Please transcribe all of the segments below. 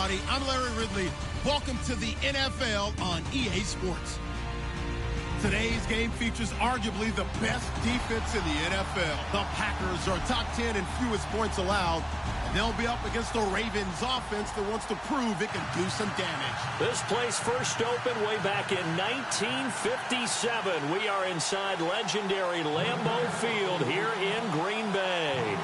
everybody. I'm Larry Ridley. Welcome to the NFL on EA Sports. Today's game features arguably the best defense in the NFL. The Packers are top 10 in fewest points allowed, and they'll be up against the Ravens offense that wants to prove it can do some damage. This place first opened way back in 1957. We are inside legendary Lambeau Field here in Green Bay.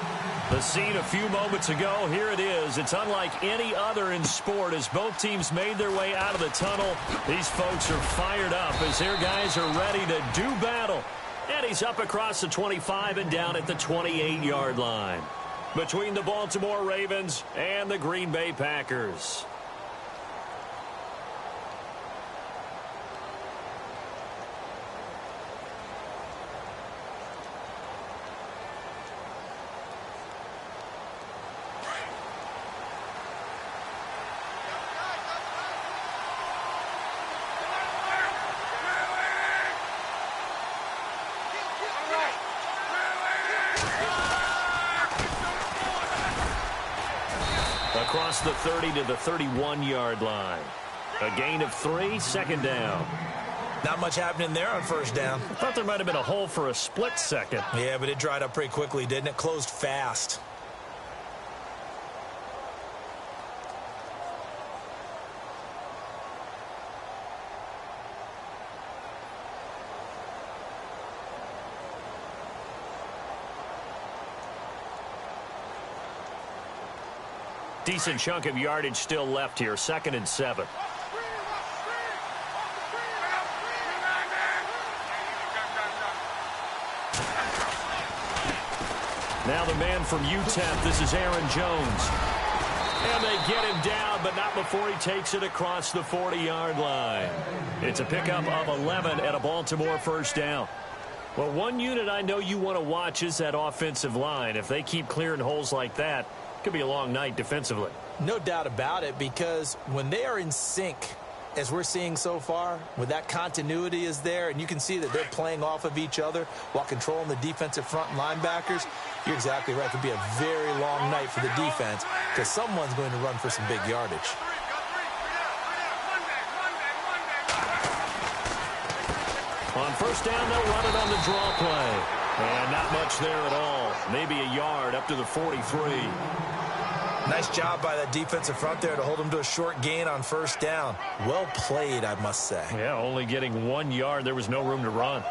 The scene a few moments ago, here it is. It's unlike any other in sport as both teams made their way out of the tunnel. These folks are fired up as their guys are ready to do battle. And he's up across the 25 and down at the 28-yard line. Between the Baltimore Ravens and the Green Bay Packers. Across the 30 to the 31-yard line. A gain of 3, second down. Not much happening there on first down. I thought there might have been a hole for a split second. Yeah, but it dried up pretty quickly, didn't it? Closed fast. Decent chunk of yardage still left here. 2nd and 7. Now the man from UTEP. This is Aaron Jones. And they get him down, but not before he takes it across the 40-yard line. It's a pickup of 11 at a Baltimore first down. Well, one unit I know you want to watch is that offensive line. If they keep clearing holes like that, could be a long night defensively. No doubt about it, because when they are in sync, as we're seeing so far, when that continuity is there, and you can see that they're playing off of each other while controlling the defensive front and linebackers, you're exactly right. It could be a very long night for the defense because someone's going to run for some big yardage. On first down, they'll run it on the draw play. And not much there at all. Maybe a yard up to the 43. Nice job by that defensive front there to hold them to a short gain on first down. Well played, I must say. Yeah, only getting 1 yard. There was no room to run.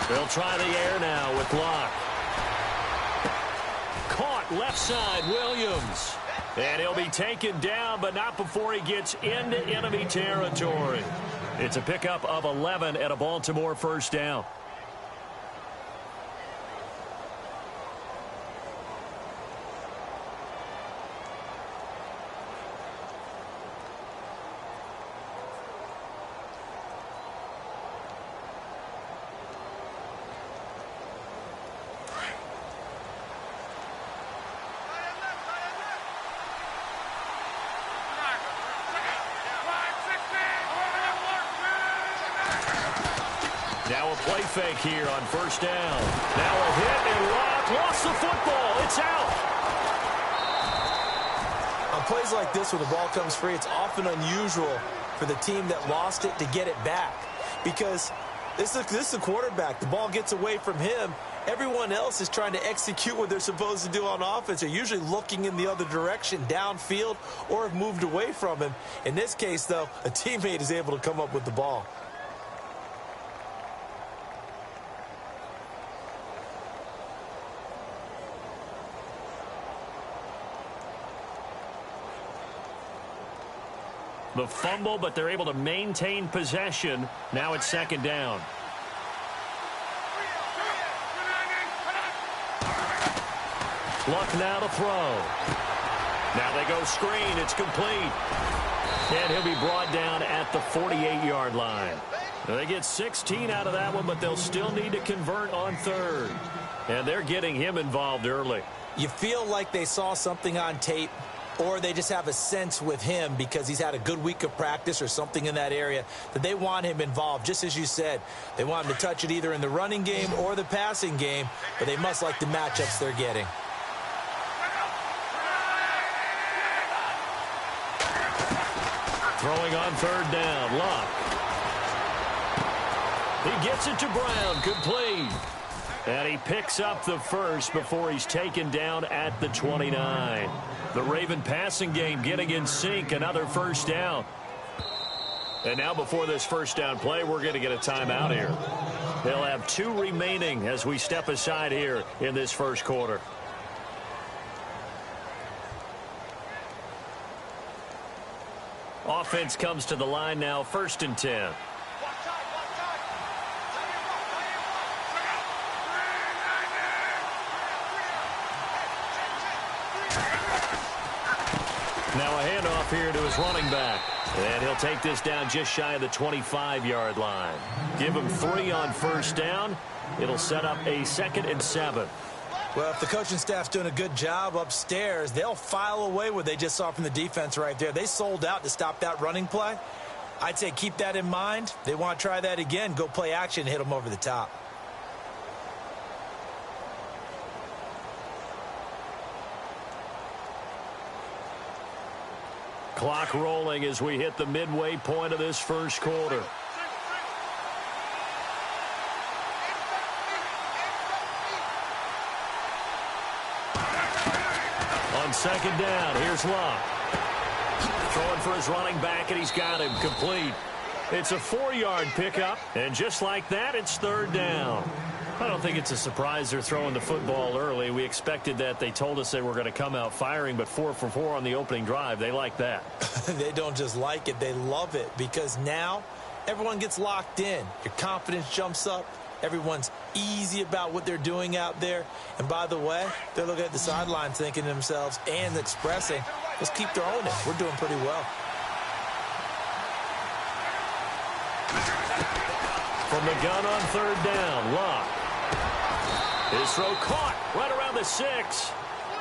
They'll try the air now with Locke. Caught left side, Williams. And he'll be taken down, but not before he gets into enemy territory. It's a pickup of 11 at a Baltimore first down. Now a play fake here on first down. Now a hit and Locke lost the football. It's out. On plays like this where the ball comes free, it's often unusual for the team that lost it to get it back. Because this is the quarterback. The ball gets away from him. Everyone else is trying to execute what they're supposed to do on offense. They're usually looking in the other direction, downfield, or have moved away from him. In this case, though, a teammate is able to come up with the ball. The fumble, but they're able to maintain possession. Now it's second down. Luck now to throw. Now they go screen. It's complete. And he'll be brought down at the 48-yard line. They get 16 out of that one, but they'll still need to convert on third. And they're getting him involved early. You feel like they saw something on tape, or they just have a sense with him because he's had a good week of practice or something in that area that they want him involved. Just as you said, they want him to touch it either in the running game or the passing game, but they must like the matchups they're getting. Throwing on third down, Locke. He gets it to Brown, complete. And he picks up the first before he's taken down at the 29. The Raven passing game getting in sync, another first down. And now before this first down play, we're going to get a timeout here. They'll have 2 remaining as we step aside here in this first quarter. Offense comes to the line now, 1st and 10. Now a handoff here to his running back. And he'll take this down just shy of the 25-yard line. Give him 3 on first down. It'll set up a 2nd and 7. Well, if the coaching staff's doing a good job upstairs, they'll file away what they just saw from the defense right there. They sold out to stop that running play. I'd say keep that in mind. They want to try that again. Go play action and hit them over the top. Clock rolling as we hit the midway point of this first quarter. On 2nd down, here's Locke. Throwing for his running back, and he's got him complete. It's a 4-yard pickup, and just like that, it's 3rd down. I don't think it's a surprise they're throwing the football early. We expected that. They told us they were going to come out firing, but 4 for 4 on the opening drive. They like that. They don't just like it, they love it, because now everyone gets locked in. Your confidence jumps up. Everyone's easy about what they're doing out there. And by the way, they're looking at the sideline thinking to themselves and expressing, let's keep throwing it. We're doing pretty well. From the gun on 3rd down, Locke. His throw caught right around the 6.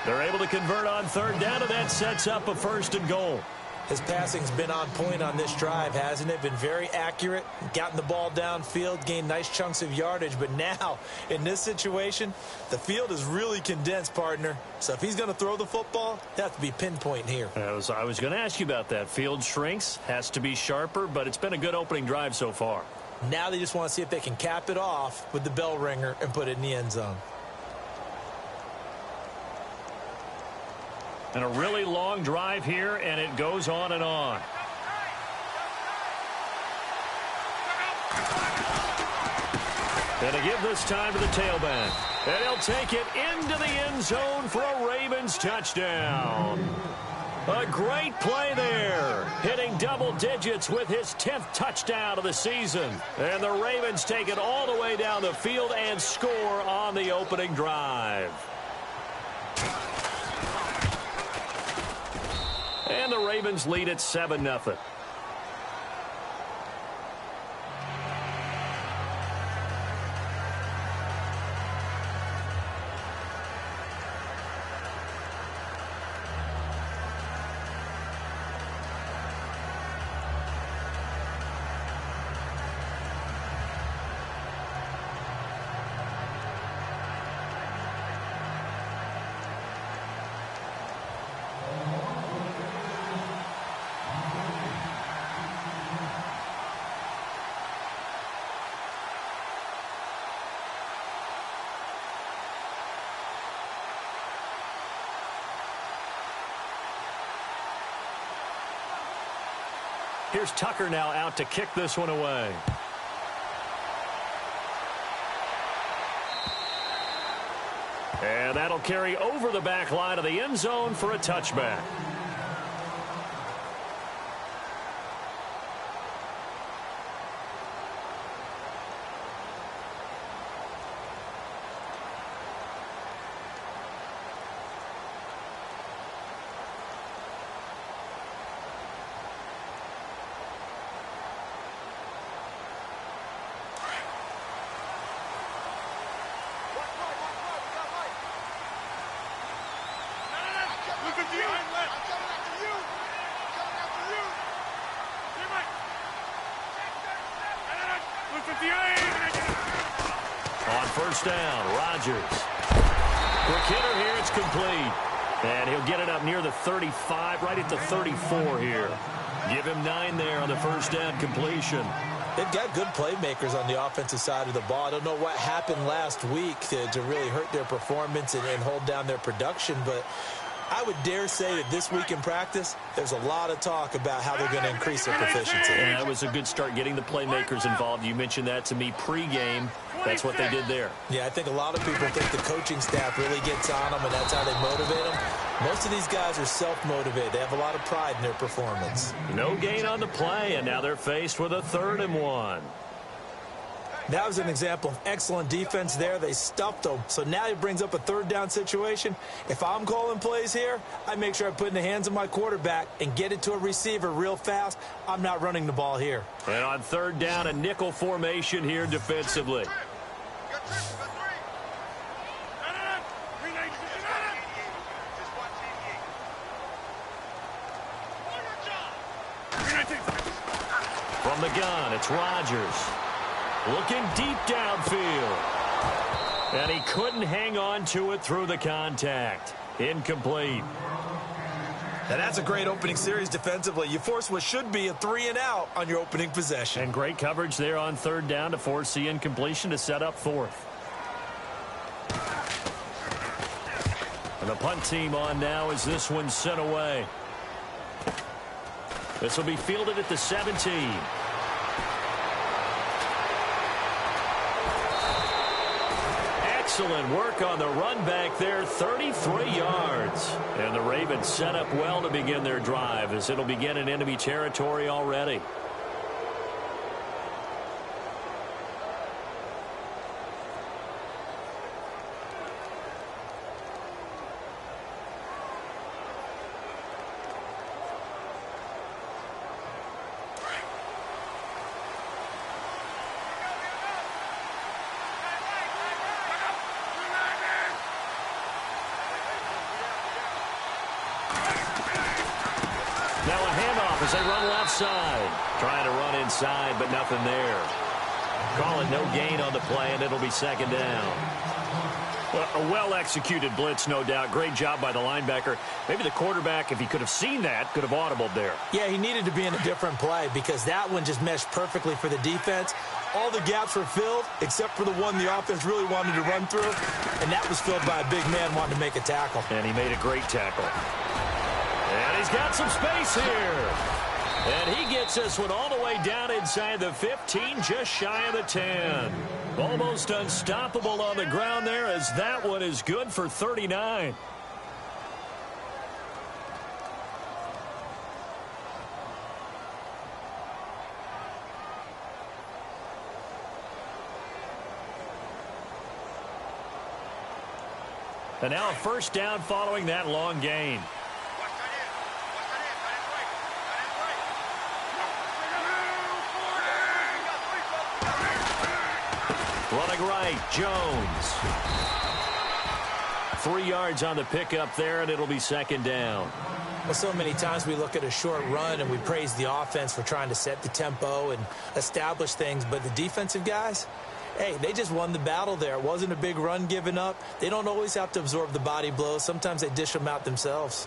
They're able to convert on 3rd down, and that sets up a 1st and goal. His passing's been on point on this drive, hasn't it? Been very accurate, gotten the ball downfield, gained nice chunks of yardage. But now, in this situation, the field is really condensed, partner. So if he's going to throw the football, it has to be pinpoint here. I was going to ask you about that. Field shrinks, has to be sharper, but it's been a good opening drive so far. Now they just want to see if they can cap it off with the bell ringer and put it in the end zone. And a really long drive here, and it goes on and on. And to give this time to the tailback. And he'll take it into the end zone for a Ravens touchdown. A great play there. Hitting double digits with his 10th touchdown of the season. And the Ravens take it all the way down the field and score on the opening drive. And the Ravens lead at 7-0. Here's Tucker now out to kick this one away. And that'll carry over the back line of the end zone for a touchback. first down. Rodgers. Quick hitter here. It's complete. And he'll get it up near the 35, right at the 34 here. Give him 9 there on the first down completion. They've got good playmakers on the offensive side of the ball. I don't know what happened last week to really hurt their performance and hold down their production, but I would dare say that this week in practice, there's a lot of talk about how they're going to increase their proficiency. And that was a good start getting the playmakers involved. You mentioned that to me pregame. That's what they did there. Yeah, I think a lot of people think the coaching staff really gets on them, and that's how they motivate them. Most of these guys are self-motivated. They have a lot of pride in their performance. No gain on the play, and now they're faced with a 3rd and 1. That was an example of excellent defense there. They stuffed them. So now it brings up a 3rd down situation. If I'm calling plays here, I make sure I put it in the hands of my quarterback and get it to a receiver real fast. I'm not running the ball here. And on 3rd down, a nickel formation here defensively. From the gun, it's Rodgers. Looking deep downfield. And he couldn't hang on to it through the contact. Incomplete. Now that's a great opening series defensively. You force what should be a 3-and-out on your opening possession. And great coverage there on 3rd down to force the incompletion to set up 4th. And the punt team on now as this one's sent away. This will be fielded at the 17. Excellent work on the run back there, 33 yards. And the Ravens set up well to begin their drive as it'll begin in enemy territory already. Now a handoff as they run left side. Trying to run inside, but nothing there. Call it no gain on the play, and it'll be 2nd down. Well, a well-executed blitz, no doubt. Great job by the linebacker. Maybe the quarterback, if he could have seen that, could have audibled there. Yeah, he needed to be in a different play because that one just meshed perfectly for the defense. All the gaps were filled except for the one the offense really wanted to run through, and that was filled by a big man wanting to make a tackle. And he made a great tackle. And he's got some space here. And he gets this one all the way down inside the 15, just shy of the 10. Almost unstoppable on the ground there as that one is good for 39. And now a first down following that long gain. Running right, Jones. 3 yards on the pickup there, and it'll be 2nd down. Well, so many times we look at a short run and we praise the offense for trying to set the tempo and establish things, but the defensive guys, hey, they just won the battle there. It wasn't a big run given up. They don't always have to absorb the body blows. Sometimes they dish them out themselves.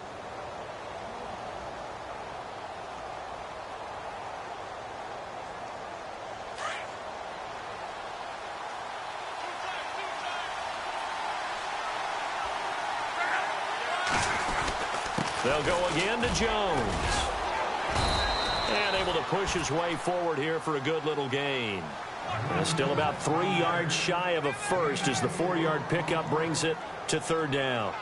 They'll go again to Jones. And able to push his way forward here for a good little gain. And still about 3 yards shy of a first as the 4-yard pickup brings it to 3rd down.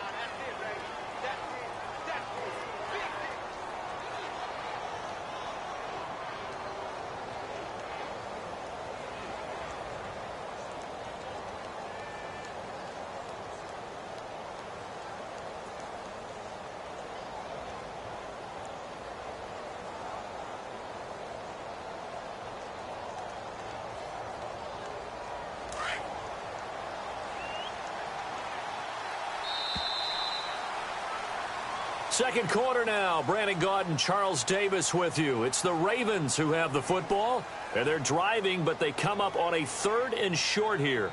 Second quarter now. Brandon Gaudin and Charles Davis with you. It's the Ravens who have the football. And they're driving, but they come up on a 3rd and short here.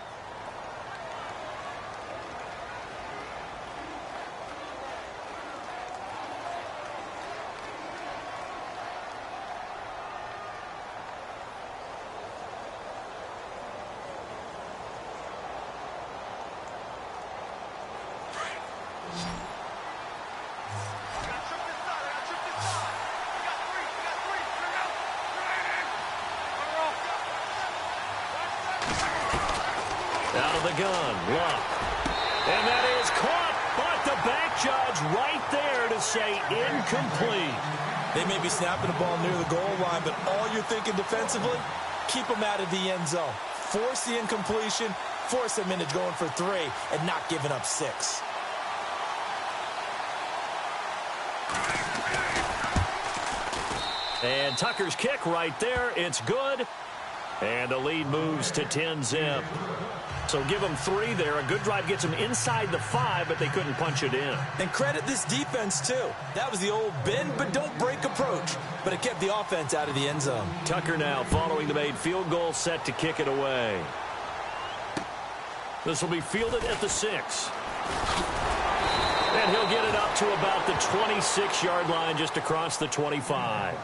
Out of the gun, Luck. And that is caught, but the back judge right there to say incomplete. They may be snapping the ball near the goal line, but all you're thinking defensively, keep them out of the end zone. Force the incompletion, force them into going for 3, and not giving up 6. And Tucker's kick right there. It's good. And the lead moves to 10-zip. So give them 3 there. A good drive gets them inside the 5, but they couldn't punch it in. And credit this defense, too. That was the old bend but don't break approach, but it kept the offense out of the end zone. Tucker now following the made field goal, set to kick it away. This will be fielded at the 6. And he'll get it up to about the 26-yard line, just across the 25.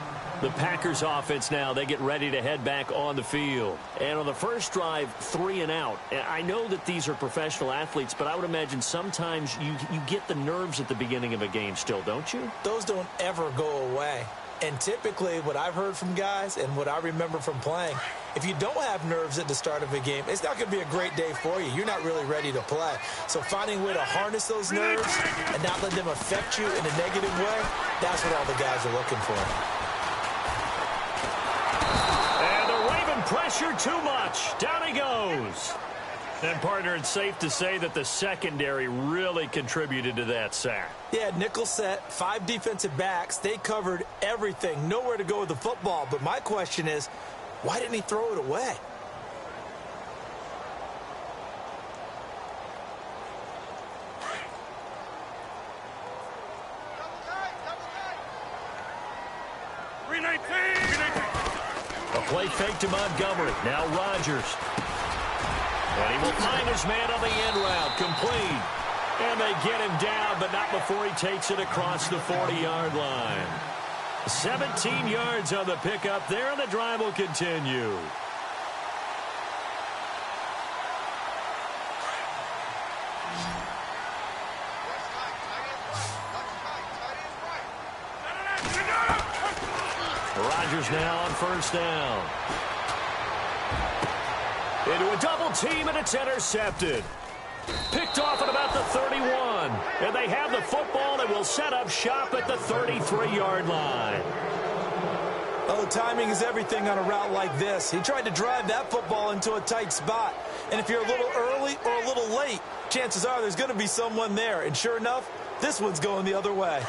The Packers offense now, they get ready to head back on the field. And on the first drive, 3 and out. I know that these are professional athletes, but I would imagine sometimes you get the nerves at the beginning of a game still, don't you? Those don't ever go away. And typically what I've heard from guys and what I remember from playing, if you don't have nerves at the start of a game, it's not going to be a great day for you. You're not really ready to play. So finding a way to harness those nerves and not let them affect you in a negative way, that's what all the guys are looking for. Pressure too much. Down he goes. And, partner, it's safe to say that the secondary really contributed to that sack. Yeah, nickel set, 5 defensive backs. They covered everything. Nowhere to go with the football. But my question is, why didn't he throw it away? Play fake to Montgomery. Now Rodgers. And he will find his man on the end route. Complete. And they get him down, but not before he takes it across the 40-yard line. 17 yards on the pickup there, and the drive will continue. Rodgers now on first down. Into a double team, and it's intercepted. Picked off at about the 31. And they have the football and will set up shop at the 33-yard line. Oh, timing is everything on a route like this. He tried to drive that football into a tight spot. And if you're a little early or a little late, chances are there's going to be someone there. And sure enough, this one's going the other way.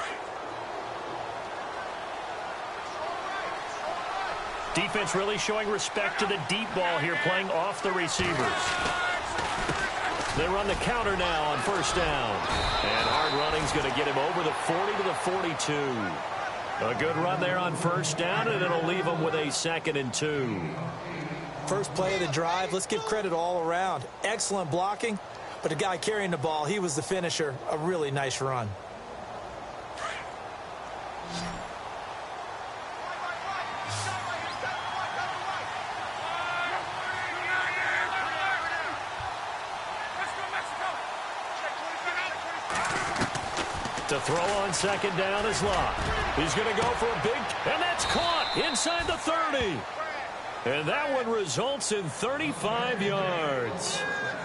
Defense really showing respect to the deep ball here, playing off the receivers. They run the counter now on first down. And hard running's going to get him over the 40 to the 42. A good run there on first down, and it'll leave him with a 2nd and 2. First play of the drive, let's give credit all around. Excellent blocking, but the guy carrying the ball, he was the finisher. A really nice run. To throw on second down is Luck. He's going to go for a big, and that's caught inside the 30. And that one results in 35 yards.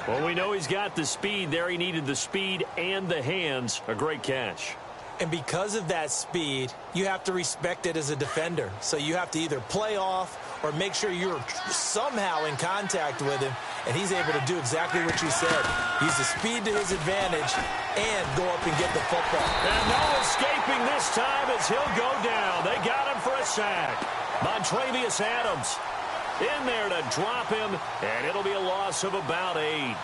Well, we know he's got the speed there. He needed the speed and the hands. A great catch. And because of that speed, you have to respect it as a defender. So you have to either play off or make sure you're somehow in contact with him. And he's able to do exactly what you said. Use the speed to his advantage and go up and get the football. And no escaping this time as he'll go down. They got him for a sack. Montravius Adams in there to drop him, and it'll be a loss of about 8.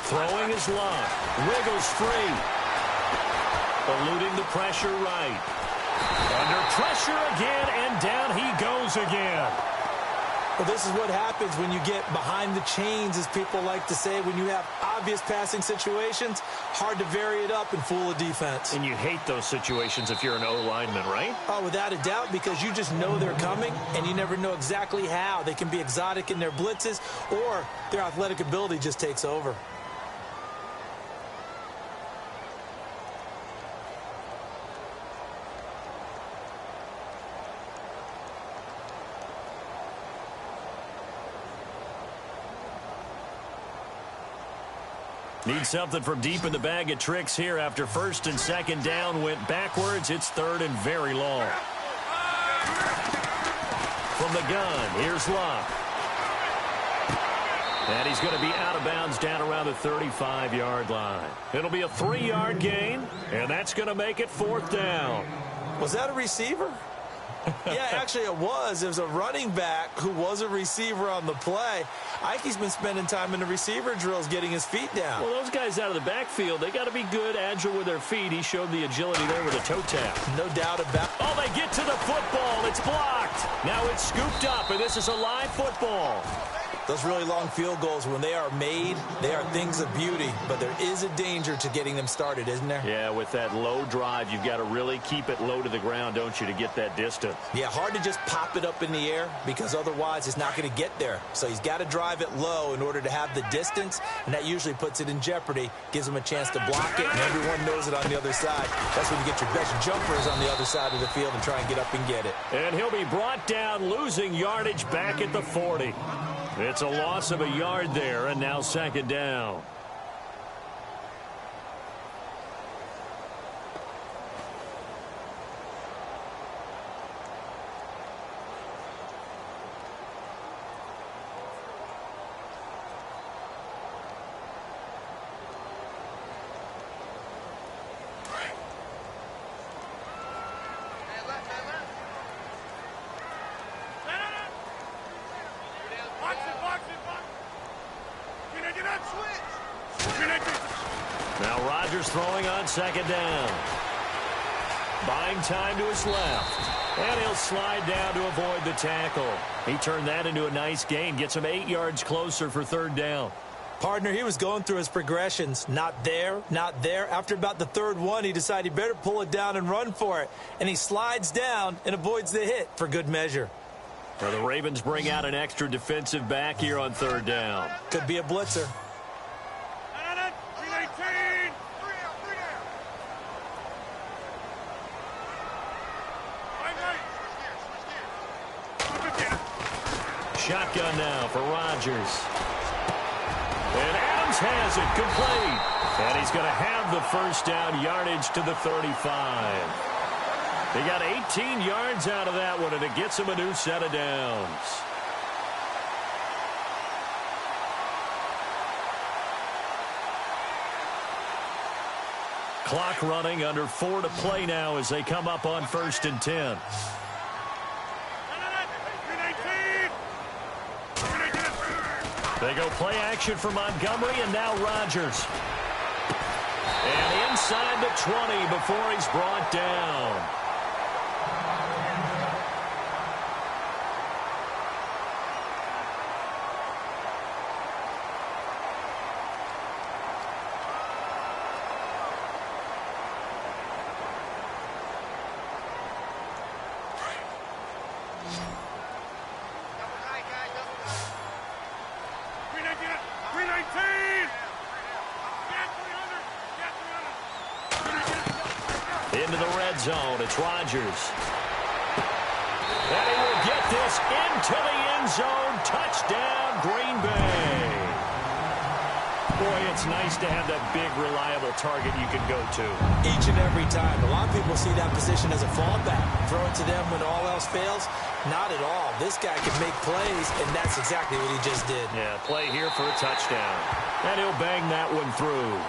Throwing his Luck. Wiggles free. Eluding the pressure right. Under pressure again, and down he goes again. Well, this is what happens when you get behind the chains, as people like to say. When you have obvious passing situations, hard to vary it up and fool a defense. And you hate those situations if you're an O-lineman, right? Oh, without a doubt, because you just know they're coming, and you never know exactly how. They can be exotic in their blitzes, or their athletic ability just takes over. Need something from deep in the bag of tricks here after first and second down went backwards. It's third and very long. From the gun, here's Luck. And he's going to be out of bounds down around the 35-yard line. It'll be a 3-yard gain, and that's going to make it fourth down. Was that a receiver? Yeah, actually it was. It was a running back who was a receiver on the play. Ike's been spending time in the receiver drills getting his feet down. Well, those guys out of the backfield, they got to be good, agile with their feet. He showed the agility there with a toe tap. No doubt about it. Oh, they get to the football. It's blocked. Now it's scooped up, and this is a live football. Those really long field goals, when they are made, they are things of beauty. But there is a danger to getting them started, isn't there? Yeah, with that low drive, you've got to really keep it low to the ground, don't you, to get that distance. Yeah, hard to just pop it up in the air because otherwise it's not going to get there. So he's got to drive it low in order to have the distance, and that usually puts it in jeopardy, gives him a chance to block it, and everyone knows it on the other side. That's when you get your best jumpers on the other side of the field and try and get up and get it. And he'll be brought down, losing yardage back at the 40. It's a loss of a yard there, and now second down. Now Rodgers throwing on second down. Buying time to his left. And he'll slide down to avoid the tackle. He turned that into a nice gain. Gets him 8 yards closer for third down. Partner, he was going through his progressions. Not there, not there. After about the third one, he decided he better pull it down and run for it. And he slides down and avoids the hit for good measure. Now the Ravens bring out an extra defensive back here on third down. Could be a blitzer. Shotgun now for Rodgers. And Adams has it complete. And he's going to have the first down, yardage to the 35. They got 18 yards out of that one, and it gets him a new set of downs. Clock running, under 4 to play now as they come up on first and 10. They go play action for Montgomery, and now Rodgers. And inside the 20 before he's brought down. Into the red zone, it's Rodgers. And he will get this into the end zone. Touchdown, Green Bay. Boy, it's nice to have that big, reliable target you can go to. Each and every time. A lot of people see that position as a fallback. Throw it to them when all else fails. Not at all. This guy can make plays, and that's exactly what he just did. Yeah, play here for a touchdown. And he'll bang that one through.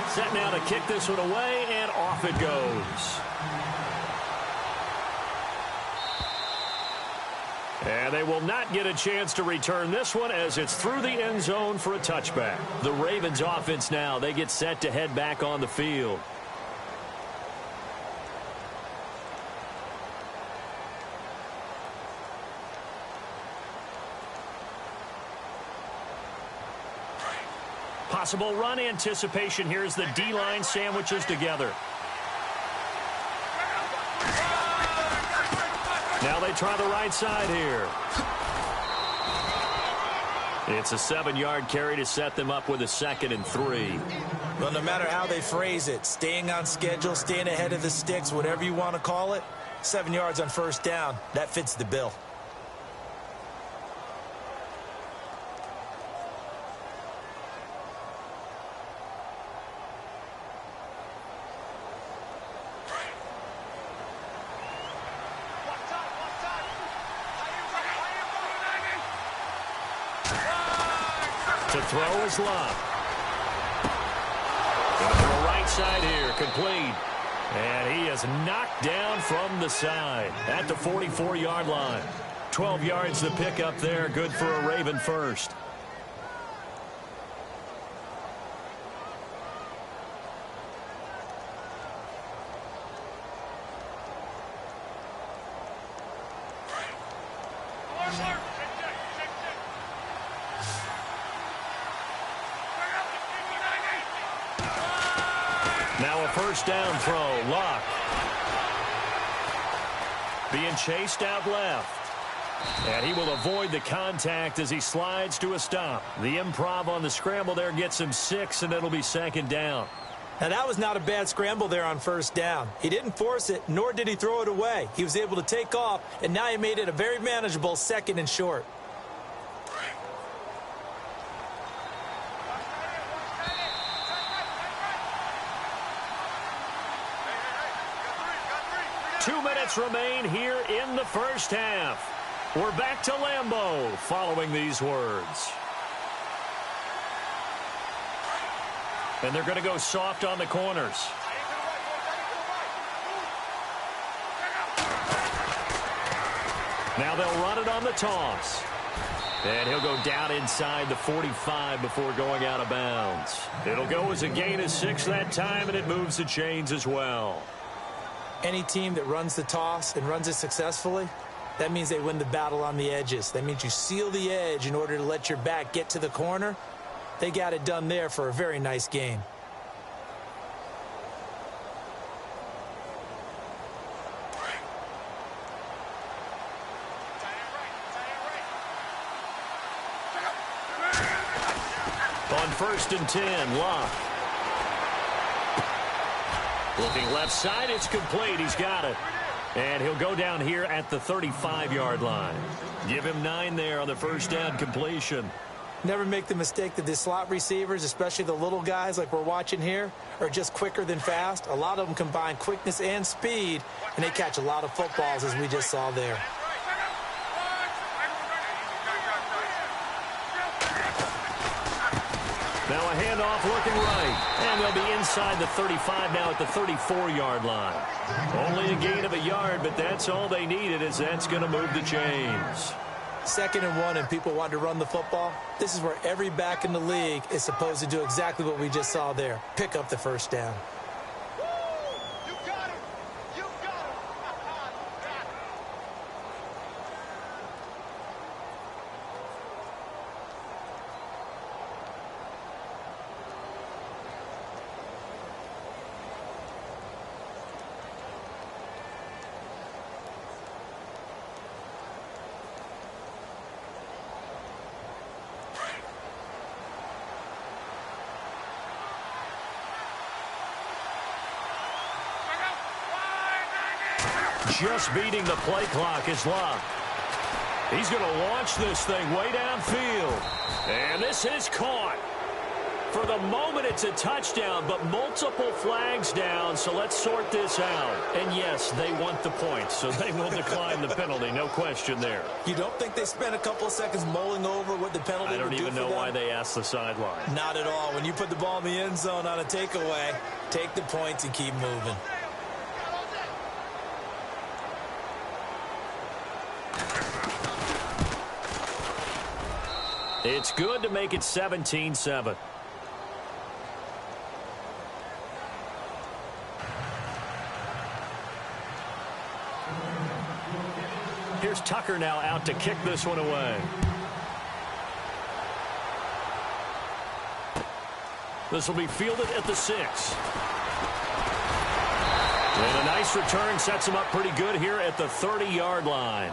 Set now to kick this one away, and off it goes. And they will not get a chance to return this one as it's through the end zone for a touchback. The Ravens offense now, they get set to head back on the field. Possible run anticipation here as the D-line sandwiches together. Now they try the right side here. It's a 7-yard carry to set them up with a 2nd and 3. Well, no matter how they phrase it, staying on schedule, staying ahead of the sticks, whatever you want to call it, 7 yards on first down, that fits the bill. To throw is Love. Going to the right side here, complete. And he is knocked down from the side at the 44-yard line. 12 yards to pick up there, good for a Raven first. Now a first down throw. Locke being chased out left. And he will avoid the contact as he slides to a stop. The improv on the scramble there gets him 6, and it'll be 2nd down. Now, that was not a bad scramble there on first down. He didn't force it, nor did he throw it away. He was able to take off, and now he made it a very manageable 2nd and short. Two minutes remain here in the first half. We're back to Lambeau following these words. And they're going to go soft on the corners. Now they'll run it on the toss. And he'll go down inside the 45 before going out of bounds. It'll go as a gain of 6 that time, and it moves the chains as well. Any team that runs the toss and runs it successfully, that means they win the battle on the edges. That means you seal the edge in order to let your back get to the corner. They got it done there for a very nice game. On 1st and 10, Locke. Looking left side, it's complete. He's got it. And he'll go down here at the 35-yard line. Give him 9 there on the first down completion. Never make the mistake that the slot receivers, especially the little guys like we're watching here, are just quicker than fast. A lot of them combine quickness and speed, and they catch a lot of footballs, as we just saw there. Now a handoff looking right. And they'll be inside the 35 now at the 34-yard line. Only a gain of a yard, but that's all they needed, as that's going to move the chains. 2nd and 1 and people want to run the football. This is where every back in the league is supposed to do exactly what we just saw there. Pick up the first down. Just beating the play clock is Locke. He's going to launch this thing way downfield. And this is caught. For the moment, it's a touchdown, but multiple flags down, so let's sort this out. And yes, they want the points, so they will decline the penalty, no question there. You don't think they spent a couple of seconds mulling over what the penalty would do for them? I don't even know why they asked the sideline. Not at all. When you put the ball in the end zone on a takeaway, take the points and keep moving. It's good to make it 17-7. Here's Tucker now out to kick this one away. This will be fielded at the 6. And a nice return sets him up pretty good here at the 30-yard line.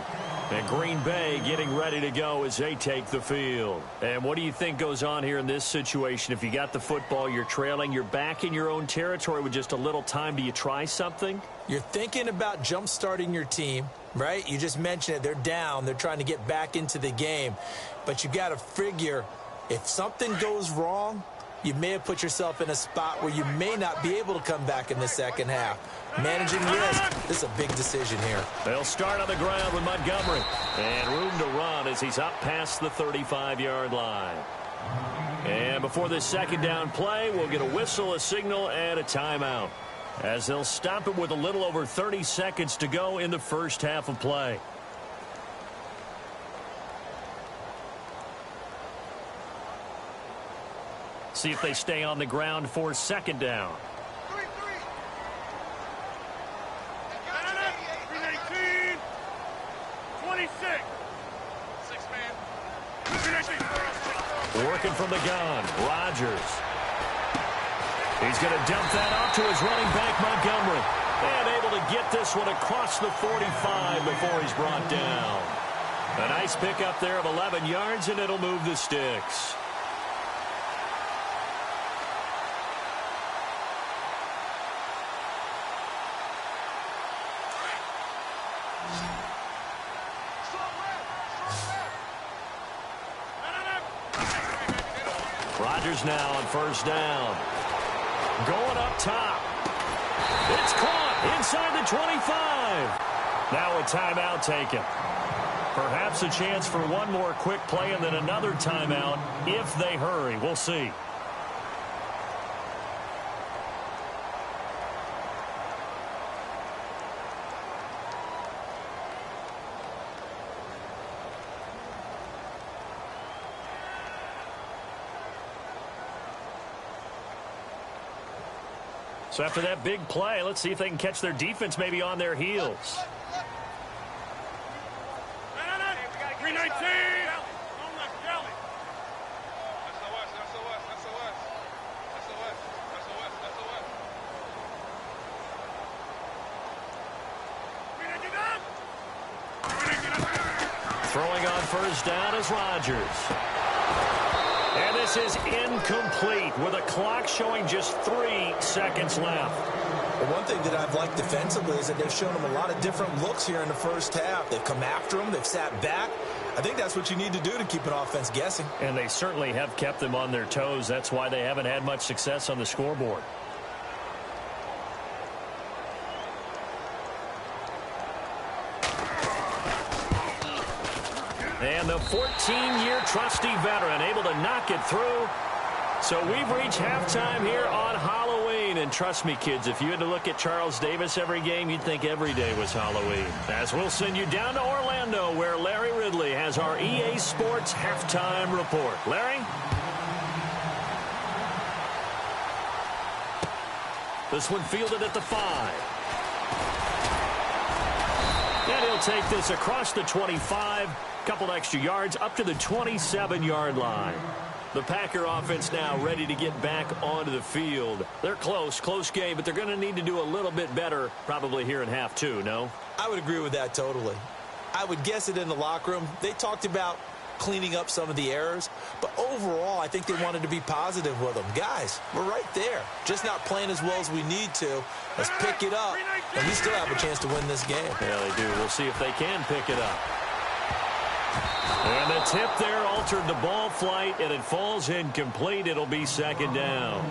And Green Bay getting ready to go as they take the field. And what do you think goes on here in this situation? If you got the football, you're trailing, you're back in your own territory with just a little time. Do you try something? You're thinking about jump-starting your team, right? You just mentioned it. They're down. They're trying to get back into the game. But you got to figure if something goes wrong, you may have put yourself in a spot where you may not be able to come back in the second half. Managing risk, this is a big decision here. They'll start on the ground with Montgomery. And room to run as he's up past the 35-yard line. And before this second down play, we'll get a whistle, a signal, and a timeout, as they'll stop it with a little over 30 seconds to go in the first half of play. See if they stay on the ground for second down. 318, 26. 6-man. Working from the gun, Rodgers. He's going to dump that off to his running back, Montgomery. And able to get this one across the 45 before he's brought down. A nice pickup there of 11 yards, and it'll move the sticks. Rodgers now on first down. Going up top. It's caught inside the 25. Now a timeout taken. Perhaps a chance for one more quick play and then another timeout if they hurry. We'll see. So after that big play, let's see if they can catch their defense maybe on their heels. 319. Throwing on first down is Rodgers. And this is incomplete with a clock showing just 3 seconds left. Well, one thing that I've liked defensively is that they've shown them a lot of different looks here in the first half. They've come after them. They've sat back. I think that's what you need to do to keep an offense guessing. And they certainly have kept them on their toes. That's why they haven't had much success on the scoreboard. And the 14-year trusty veteran able to knock it through. So we've reached halftime here on Halloween. And trust me, kids, if you had to look at Charles Davis every game, you'd think every day was Halloween. As we'll send you down to Orlando, where Larry Ridley has our EA Sports halftime report. Larry? This one fielded at the 5. And he'll take this across the 25. Couple extra yards up to the 27-yard line. The Packer offense now ready to get back onto the field. They're close game, but they're going to need to do a little bit better probably here in half 2, no? I would agree with that totally. I would guess it in the locker room. They talked about cleaning up some of the errors, but overall I think they wanted to be positive with them. Guys, we're right there. Just not playing as well as we need to. Let's pick it up, and we still have a chance to win this game. Yeah, they do. We'll see if they can pick it up. And the tip there altered the ball flight, and it falls incomplete. It'll be second down.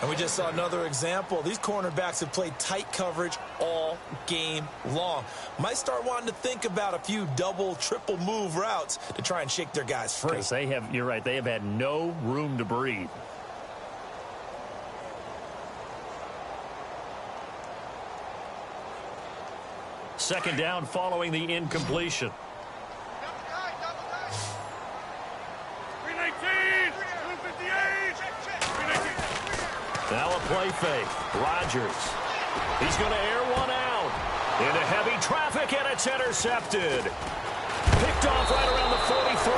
And we just saw another example. These cornerbacks have played tight coverage all game long. Might start wanting to think about a few double, triple move routes to try and shake their guys free. Because they have, you're right, they have had no room to breathe. Second down following the incompletion. play fake. Rodgers. He's going to air one out. Into heavy traffic, and it's intercepted. Picked off right around the 43.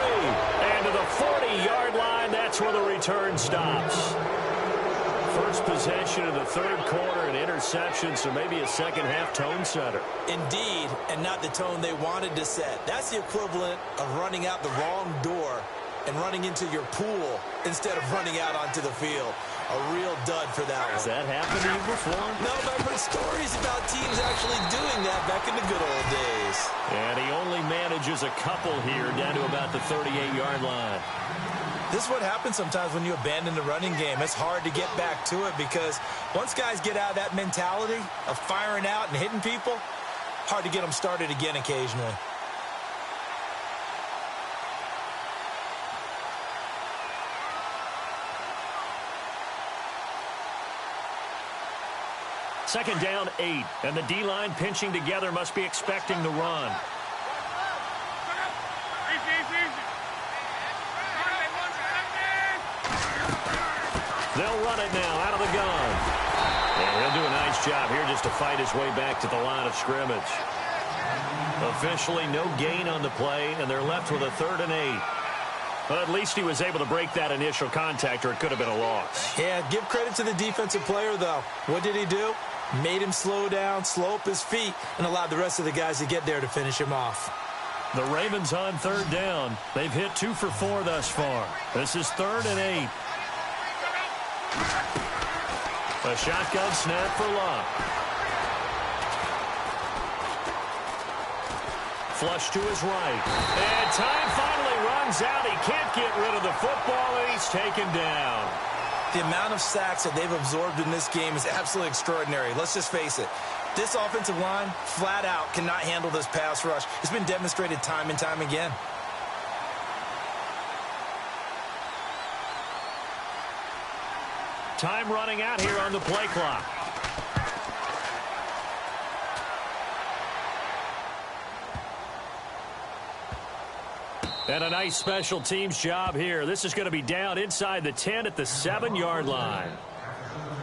And to the 40-yard line, that's where the return stops. First possession of the third quarter, an interception, so maybe a second-half tone setter. Indeed, and not the tone they wanted to set. That's the equivalent of running out the wrong door and running into your pool instead of running out onto the field. A real dud for that one. Has that happened to you before? No, but I've heard stories about teams actually doing that back in the good old days. And he only manages a couple here down to about the 38-yard line. This is what happens sometimes when you abandon the running game. It's hard to get back to it because once guys get out of that mentality of firing out and hitting people, hard to get them started again occasionally. Second down, 8, and the D-line pinching together must be expecting the run. They'll run it now out of the gun. And he'll do a nice job here just to fight his way back to the line of scrimmage. Officially no gain on the play, and they're left with a 3rd and 8. But at least he was able to break that initial contact, or it could have been a loss. Yeah, give credit to the defensive player, though. What did he do? Made him slow down, slow up his feet, and allowed the rest of the guys to get there to finish him off. The Ravens on 3rd down. They've hit 2 for 4 thus far. This is 3rd and 8. A shotgun snap for Locke. Flush to his right. And time finally runs out. He can't get rid of the football, and he's taken down. The amount of sacks that they've absorbed in this game is absolutely extraordinary. Let's just face it. This offensive line, flat out, cannot handle this pass rush. It's been demonstrated time and time again. Time running out here on the play clock. And a nice special teams job here. This is going to be down inside the 10 at the 7-yard line.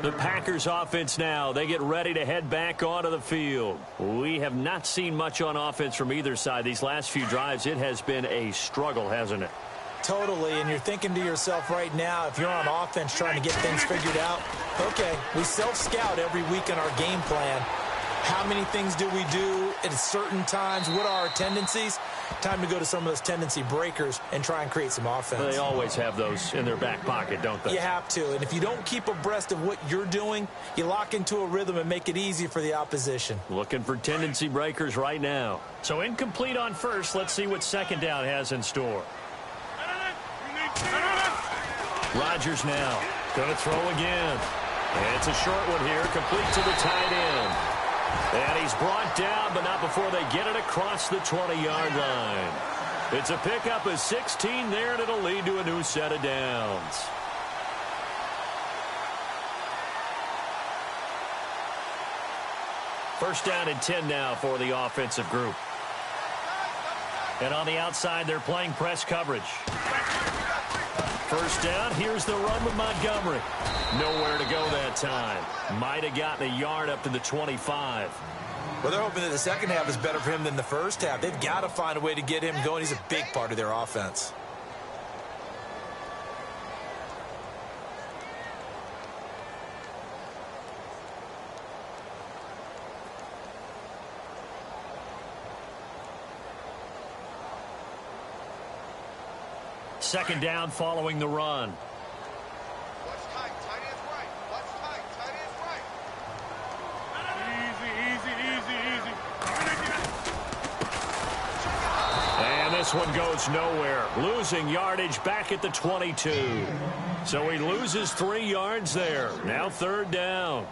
The Packers offense now, they get ready to head back onto the field. We have not seen much on offense from either side. These last few drives, it has been a struggle, hasn't it? Totally, and you're thinking to yourself right now, if you're on offense trying to get things figured out, okay, we self-scout every week in our game plan. How many things do we do at certain times? What are our tendencies? Time to go to some of those tendency breakers and try and create some offense. They always have those in their back pocket, don't they? You have to, and if you don't keep abreast of what you're doing, you lock into a rhythm and make it easy for the opposition. Looking for tendency breakers right now. So incomplete on first. Let's see what second down has in store. Rodgers now going to throw again. And it's a short one here, complete to the tight end. And he's brought down, but not before they get it across the 20-yard line. It's a pickup of 16 there, and it'll lead to a new set of downs. First down and 10 now for the offensive group. And on the outside, they're playing press coverage. First down, here's the run with Montgomery. Nowhere to go that time. Might have gotten a yard up to the 25. Well, they're hoping that the second half is better for him than the first half. They've got to find a way to get him going. He's a big part of their offense. Second down following the run. Watch tight. Tight end's right. Watch tight. Tight end's right. Easy. And this one goes nowhere. Losing yardage back at the 22. So he loses 3 yards there. Now third down.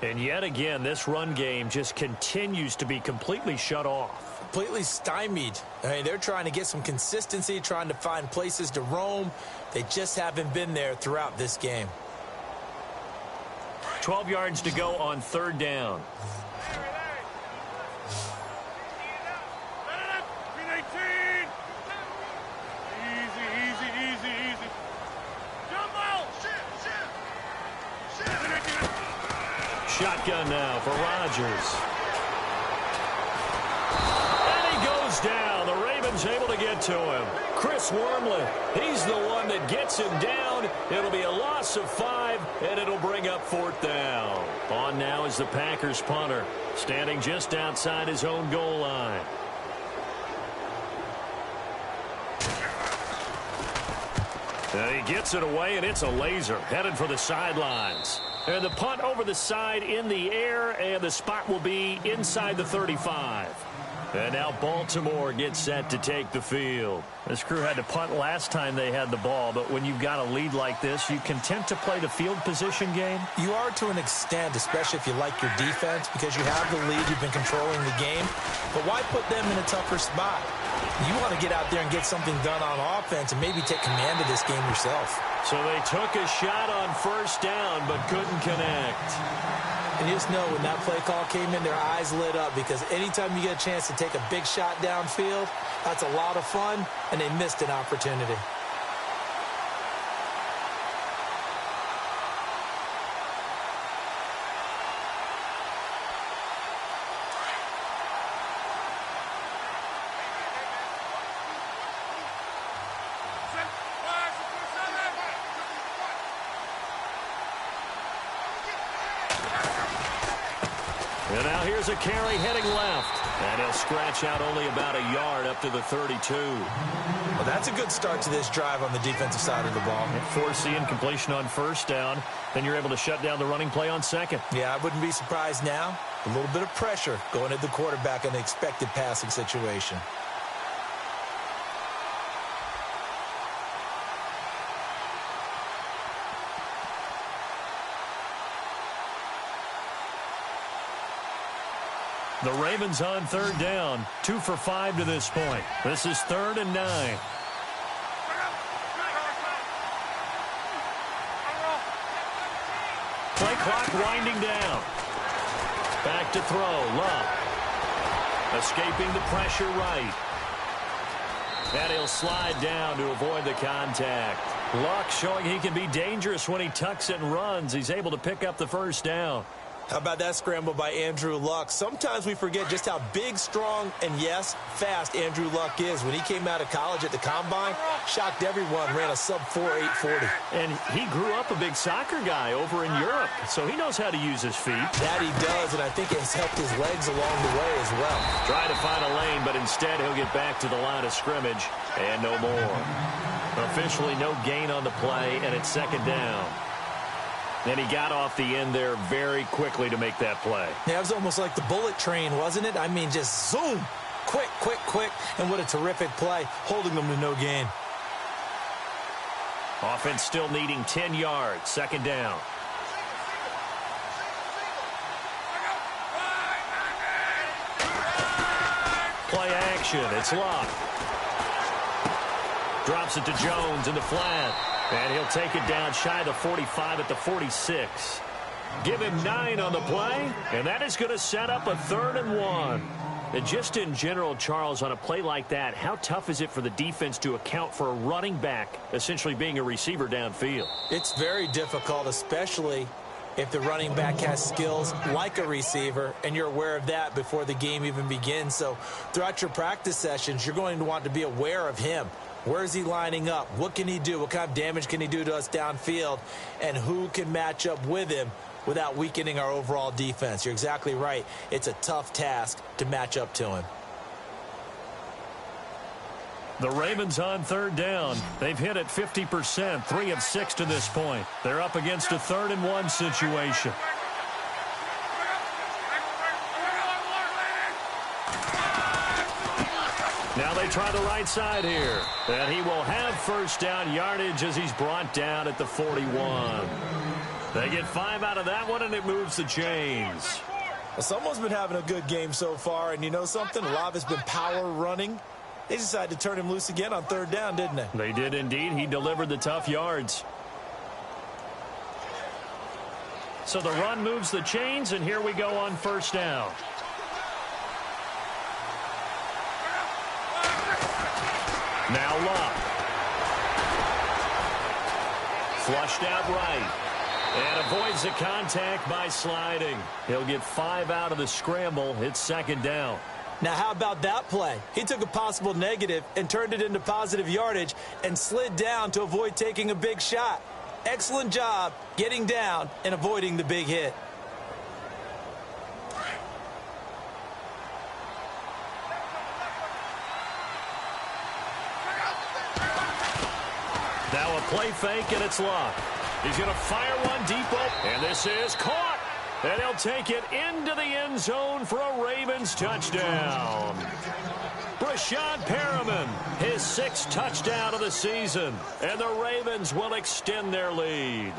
And yet again, this run game just continues to be completely shut off. Completely stymied. I mean, they're trying to get some consistency, trying to find places to roam. They just haven't been there throughout this game. 12 yards to go on third down. Easy. Jumbo! Shit! shotgun now for Rodgers. And he goes down. The Ravens able to get to him. Chris Wormley, he's the one that gets him down. It'll be a loss of 5, and it'll bring up 4th down. On now is the Packers punter, standing just outside his own goal line. He gets it away, and it's a laser headed for the sidelines. And the punt over the side in the air, and the spot will be inside the 35. And now Baltimore gets set to take the field. This crew had to punt last time they had the ball, but when you've got a lead like this, you content to play the field position game? You are to an extent, especially if you like your defense, because you have the lead, you've been controlling the game. But why put them in a tougher spot? You want to get out there and get something done on offense and maybe take command of this game yourself. So they took a shot on 1st down, but couldn't connect. And you just know when that play call came in, their eyes lit up, because anytime you get a chance to take a big shot downfield, that's a lot of fun, and they missed an opportunity. And now here's a carry heading left. And he'll scratch out only about a yard up to the 32. Well, that's a good start to this drive on the defensive side of the ball. Force incompletion on 1st down. Then you're able to shut down the running play on 2nd. Yeah, I wouldn't be surprised now. A little bit of pressure going at the quarterback in the expected passing situation. The Ravens on 3rd down. 2 for 5 to this point. This is 3rd and 9. Play clock winding down. Back to throw. Luck. Escaping the pressure right. And he'll slide down to avoid the contact. Luck showing he can be dangerous when he tucks it and runs. He's able to pick up the 1st down. How about that scramble by Andrew Luck? Sometimes we forget just how big, strong, and, yes, fast Andrew Luck is. When he came out of college at the Combine, shocked everyone, ran a sub-4 840. And he grew up a big soccer guy over in Europe, so he knows how to use his feet. That he does, and I think it has helped his legs along the way as well. Try to find a lane, but instead he'll get back to the line of scrimmage, and no more. Officially no gain on the play, and it's 2nd down. And he got off the end there very quickly to make that play. Yeah, it was almost like the bullet train, wasn't it? I mean, just zoom. Quick, quick, quick. And what a terrific play, holding them to no gain. Offense still needing 10 yards. 2nd down. Play action. It's Luck. Drops it to Jones in the flat. And he'll take it down shy of the 45 at the 46. Give him 9 on the play, and that is going to set up a 3rd and 1. And just in general, Charles, on a play like that, how tough is it for the defense to account for a running back essentially being a receiver downfield? It's very difficult, especially if the running back has skills like a receiver, and you're aware of that before the game even begins. So throughout your practice sessions, you're going to want to be aware of him. Where is he lining up? What can he do? What kind of damage can he do to us downfield? And who can match up with him without weakening our overall defense? You're exactly right. It's a tough task to match up to him. The Ravens on 3rd down. They've hit it 50%, 3 of 6 to this point. They're up against a 3rd and 1 situation. Now they try the right side here. And he will have 1st down yardage as he's brought down at the 41. They get 5 out of that one, and it moves the chains. Well, someone's been having a good game so far, and you know something? A lot of it's been power running. They decided to turn him loose again on 3rd down, didn't they? They did indeed. He delivered the tough yards. So the run moves the chains, and here we go on 1st down. Now Luck. Flushed out right. And avoids the contact by sliding. He'll get 5 out of the scramble. It's second down. Now, how about that play? He took a possible negative and turned it into positive yardage and slid down to avoid taking a big shot. Excellent job getting down and avoiding the big hit. Now a play fake, and it's Luck. He's going to fire one deep open, and this is caught. And he'll take it into the end zone for a Ravens touchdown. Brashad Perriman, his 6th touchdown of the season. And the Ravens will extend their lead.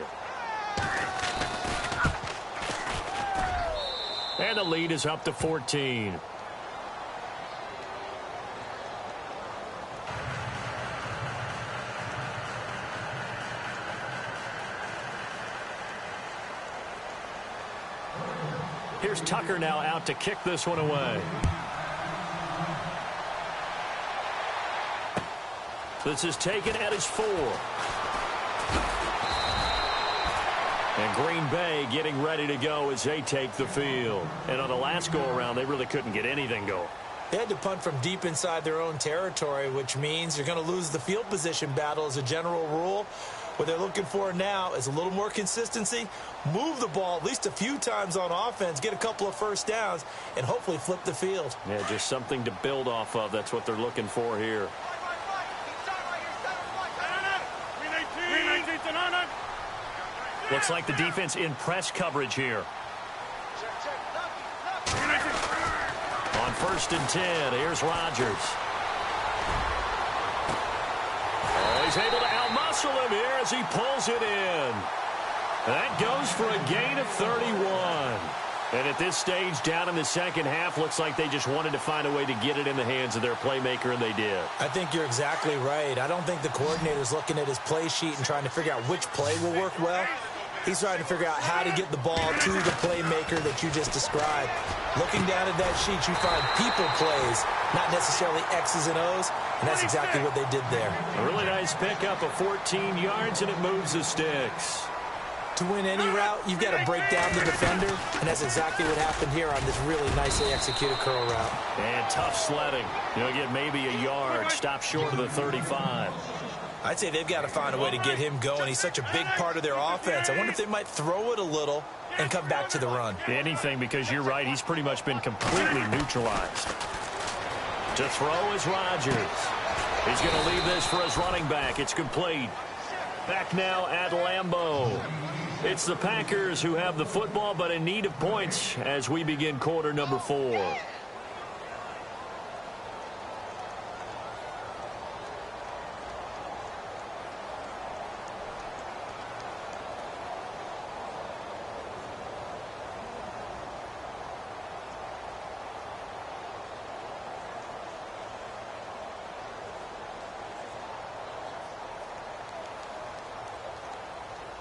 And the lead is up to 14. Here's Tucker now out to kick this one away. This is taken at his 4. And Green Bay getting ready to go as they take the field. And on the last go-around, they really couldn't get anything going. They had to punt from deep inside their own territory, which means you're going to lose the field position battle as a general rule. What they're looking for now is a little more consistency, move the ball at least a few times on offense, get a couple of first downs, and hopefully flip the field. Yeah, just something to build off of. That's what they're looking for here. Looks like the defense in press coverage here. On 1st and 10, here's Rodgers. Oh, he's able to outmuscle him here as he pulls it in. That goes for a gain of 31. And at this stage, down in the second half, looks like they just wanted to find a way to get it in the hands of their playmaker, and they did. I think you're exactly right. I don't think the coordinator's looking at his play sheet and trying to figure out which play will work well. He's trying to figure out how to get the ball to the playmaker that you just described. Looking down at that sheet, you find people plays, not necessarily X's and O's, and that's exactly what they did there. A really nice pickup of 14 yards, and it moves the sticks. To win any route, you've got to break down the defender, and that's exactly what happened here on this really nicely executed curl route. And tough sledding. You'll get maybe a yard, stop short of the 35. I'd say they've got to find a way to get him going. He's such a big part of their offense. I wonder if they might throw it a little and come back to the run. Anything, because you're right, he's pretty much been completely neutralized. To throw is Rodgers. He's going to leave this for his running back. It's complete. Back now at Lambeau. It's the Packers who have the football, but in need of points as we begin quarter number 4.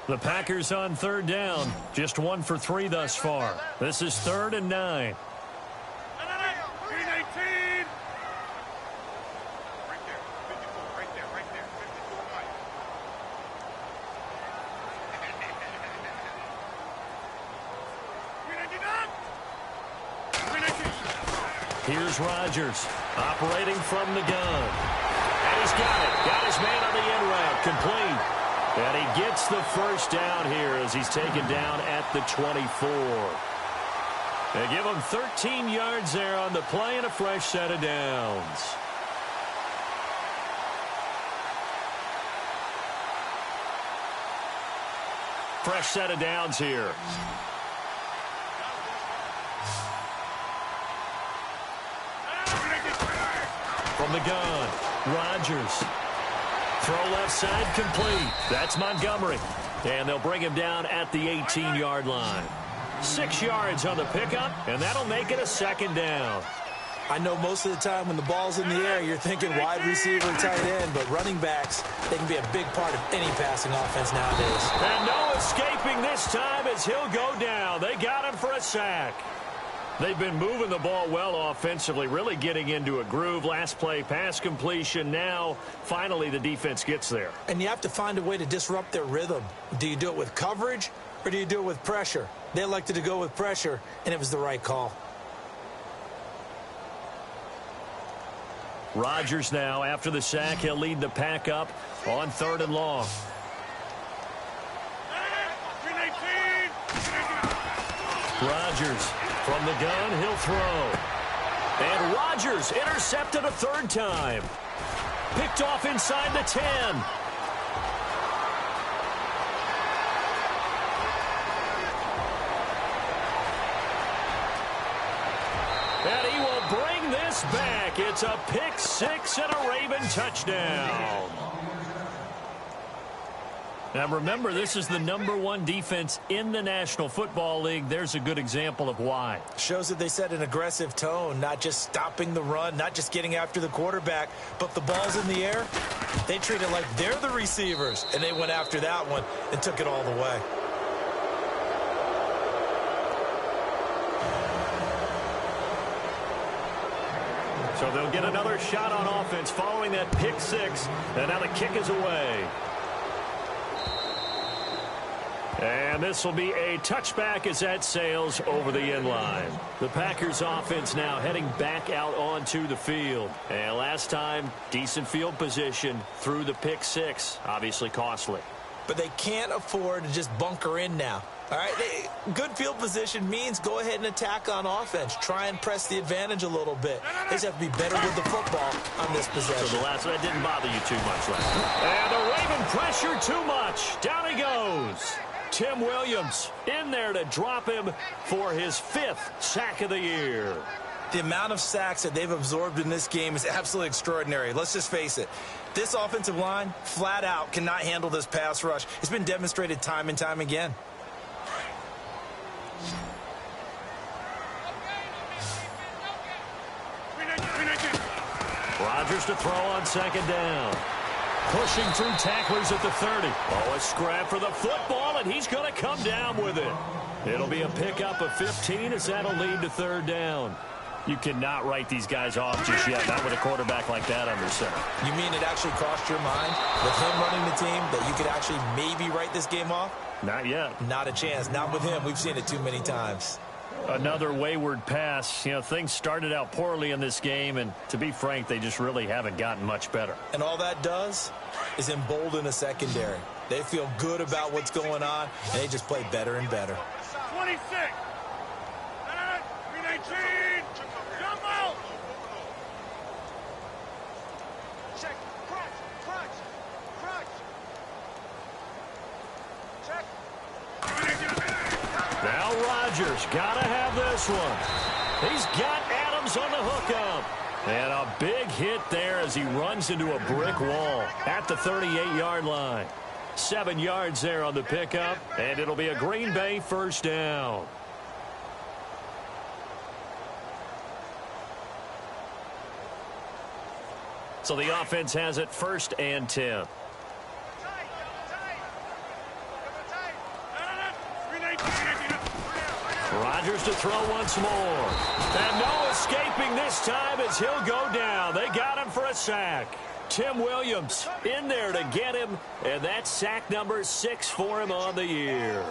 The Packers on 3rd down. Just 1 for 3 thus far. This is 3rd and 9. Here's Rodgers operating from the gun. And he's got it. Got his man on the end route. Complete. And he gets the first down here as he's taken down at the 24. They give him 13 yards there on the play and a fresh set of downs. Fresh set of downs here. From the gun, Rodgers. Throw left side complete. That's Montgomery. And they'll bring him down at the 18-yard line. 6 yards on the pickup, and that'll make it a 2nd down. I know most of the time when the ball's in the air, you're thinking wide receiver, tight end, but running backs, they can be a big part of any passing offense nowadays. And no escaping this time as he'll go down. They got him for a sack. They've been moving the ball well offensively, really getting into a groove. Last play, pass completion. Now, finally, the defense gets there. And you have to find a way to disrupt their rhythm. Do you do it with coverage, Or do you do it with pressure? They elected to go with pressure, and it was the right call. Rodgers now, after the sack, he'll lead the pack up on 3rd and long. Rodgers from the gun, he'll throw. And Rodgers intercepted a 3rd time. Picked off inside the 10. And he will bring this back. It's a pick 6 and a Raven touchdown. Now remember, this is the #1 defense in the National Football League. There's a good example of why. Shows that they set an aggressive tone, not just stopping the run, not just getting after the quarterback, but the ball's in the air. They treat it like they're the receivers, and they went after that one and took it all the way. So they'll get another shot on offense following that pick 6, and now the kick is away. And this will be a touchback as that sails over the end line. The Packers offense now heading back out onto the field. And last time, decent field position through the pick 6. Obviously costly. But they can't afford to just bunker in now. All right, good field position means go ahead and attack on offense. Try and press the advantage a little bit. They just have to be better with the football on this possession. So the last one didn't bother you too much last time. And the Raven pressure too much. Down he goes. Tim Williams in there to drop him for his 5th sack of the year. The amount of sacks that they've absorbed in this game is absolutely extraordinary. Let's just face it. This offensive line, flat out, cannot handle this pass rush. It's been demonstrated time and time again. Rodgers to throw on 2nd down. Pushing through tacklers at the 30. Oh, a scrap for the football, and he's going to come down with it. It'll be a pickup of 15 as that'll lead to 3rd down. You cannot write these guys off just yet, not with a quarterback like that under center. You mean it actually crossed your mind with him running the team that you could actually maybe write this game off? Not yet. Not a chance. Not with him. We've seen it too many times. Another wayward pass. You know, things started out poorly in this game, and to be frank, they just really haven't gotten much better. And all that does is embolden the secondary. They feel good about what's going on, and they just play better and better. 26. 319. Jump out. Check. Crunch. Check. Now Rodgers got to have this one. He's got Adams on the hookup. And a big hit there as he runs into a brick wall at the 38-yard line. 7 yards there on the pickup, and it'll be a Green Bay 1st down. So the offense has it 1st and 10. Rodgers to throw once more. And no escaping this time as he'll go down. They got him for a sack. Tim Williams in there to get him, and that's sack number 6 for him on the year.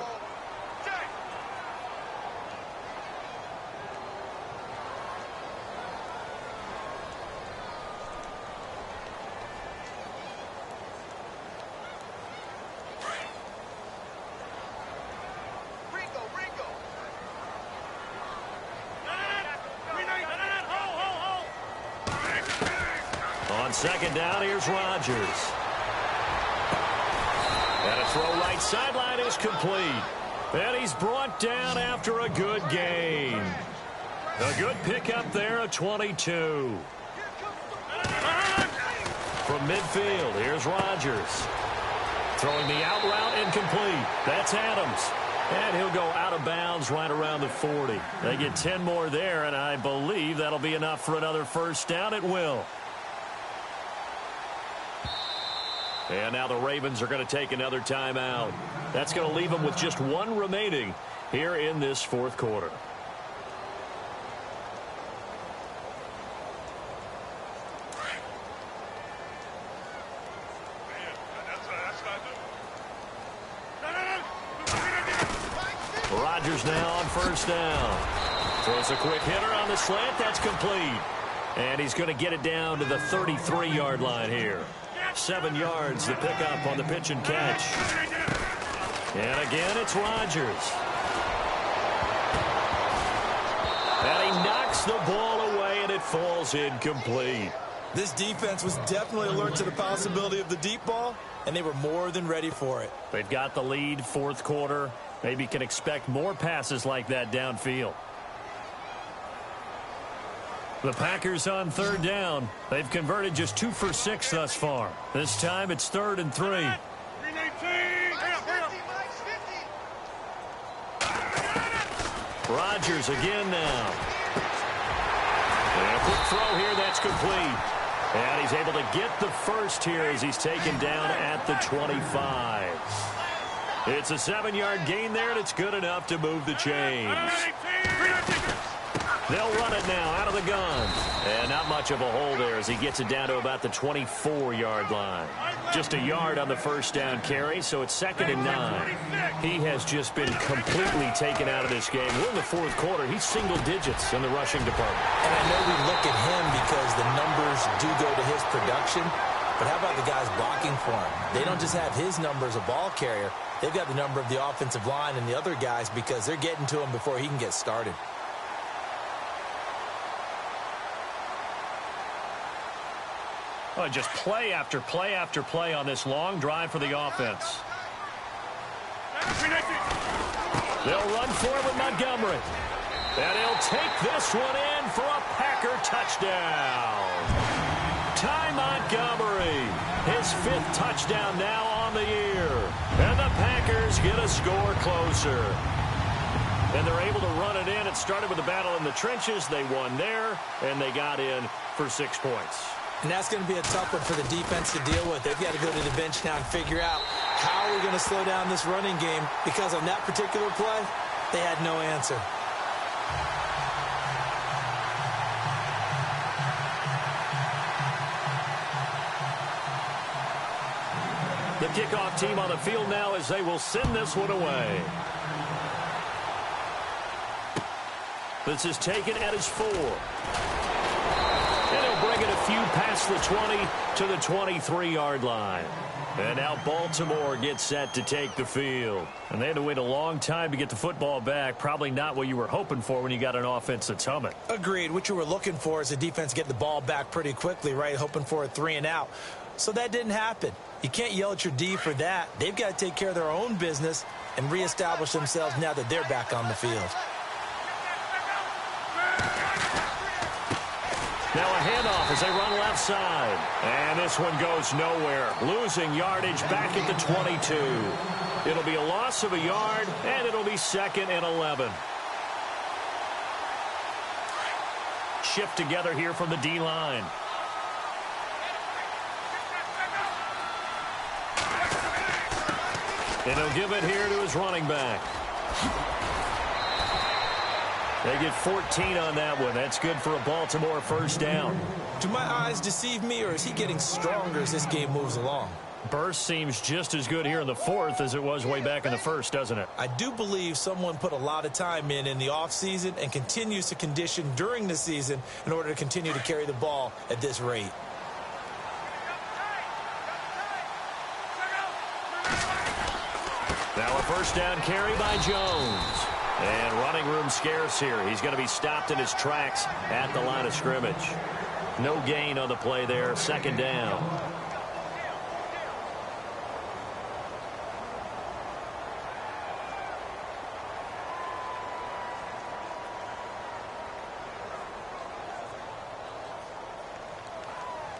On 2nd down, here's Rodgers. And a throw right sideline is complete. And he's brought down after a good gain. A good pickup there, a 22. From midfield, here's Rodgers. Throwing the out route incomplete. That's Adams. And he'll go out of bounds right around the 40. They get 10 more there, and I believe that'll be enough for another 1st down. It will. And now the Ravens are going to take another timeout. That's going to leave them with just 1 remaining here in this 4th quarter. Rodgers now on first down. Throws a quick hitter on the slant. That's complete. And he's going to get it down to the 33-yard line here. 7 yards to pick up on the pitch and catch. And again, it's Rodgers. And he knocks the ball away, and it falls incomplete. This defense was definitely alert to the possibility of the deep ball, and they were more than ready for it. They've got the lead, fourth quarter. Maybe can expect more passes like that downfield. The Packers on third down. They've converted just 2 for 6 thus far. This time it's 3rd and 3. Rodgers again now. And a quick throw here, that's complete. And he's able to get the first here as he's taken down at the 25. It's a 7-yard gain there, and it's good enough to move the chains. They'll run it now out of the gun. And not much of a hole there as he gets it down to about the 24-yard line. Just a yard on the first down carry, so it's 2nd and 9. He has just been completely taken out of this game. We're in the fourth quarter. He's single digits in the rushing department. And I know we look at him because the numbers do go to his production. But how about the guys blocking for him? They don't just have his number as a ball carrier. They've got the number of the offensive line and the other guys because they're getting to him before he can get started. Oh, just play after play after play on this long drive for the offense. They'll run forward with Montgomery. And he'll take this one in for a Packer touchdown. Ty Montgomery, his 5th touchdown now on the year. And the Packers get a score closer. And they're able to run it in. It started with a battle in the trenches. They won there, and they got in for 6 points. And that's going to be a tough one for the defense to deal with. They've got to go to the bench now and figure out how we're going to slow down this running game because on that particular play, they had no answer. The kickoff team on the field now as they will send this one away. This is taken at his 4. And he'll bring it a few past the 20 to the 23-yard line. And now Baltimore gets set to take the field. And they had to wait a long time to get the football back. Probably not what you were hoping for when you got an offense that's humming. Agreed. What you were looking for is the defense get the ball back pretty quickly, right? Hoping for a 3 and out. So that didn't happen. You can't yell at your D for that. They've got to take care of their own business and reestablish themselves now that they're back on the field. Now a handoff as they run left side. And this one goes nowhere. Losing yardage back at the 22. It'll be a loss of a yard, and it'll be 2nd and 11. Shift together here from the D-line. And he'll give it here to his running back. They get 14 on that one. That's good for a Baltimore first down. Do my eyes deceive me, or is he getting stronger as this game moves along? Burst seems just as good here in the 4th as it was way back in the 1st, doesn't it? I do believe someone put a lot of time in the offseason and continues to condition during the season in order to continue to carry the ball at this rate. Now a first down carry by Jones. And running room scarce here. He's going to be stopped in his tracks at the line of scrimmage. No gain on the play there. 2nd down.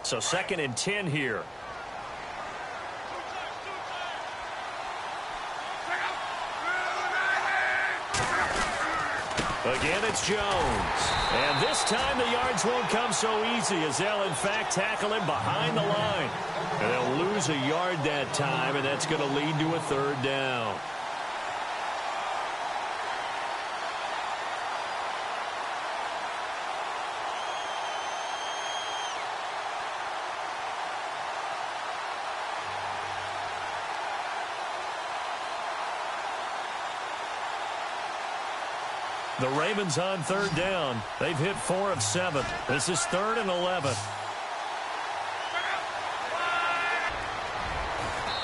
So 2nd and 10 here. Again, it's Jones. And this time the yards won't come so easy as they'll, in fact, tackle him behind the line. And they'll lose a yard that time, and that's going to lead to a 3rd down. The Ravens on third down. They've hit 4 of 7. This is 3rd and 11.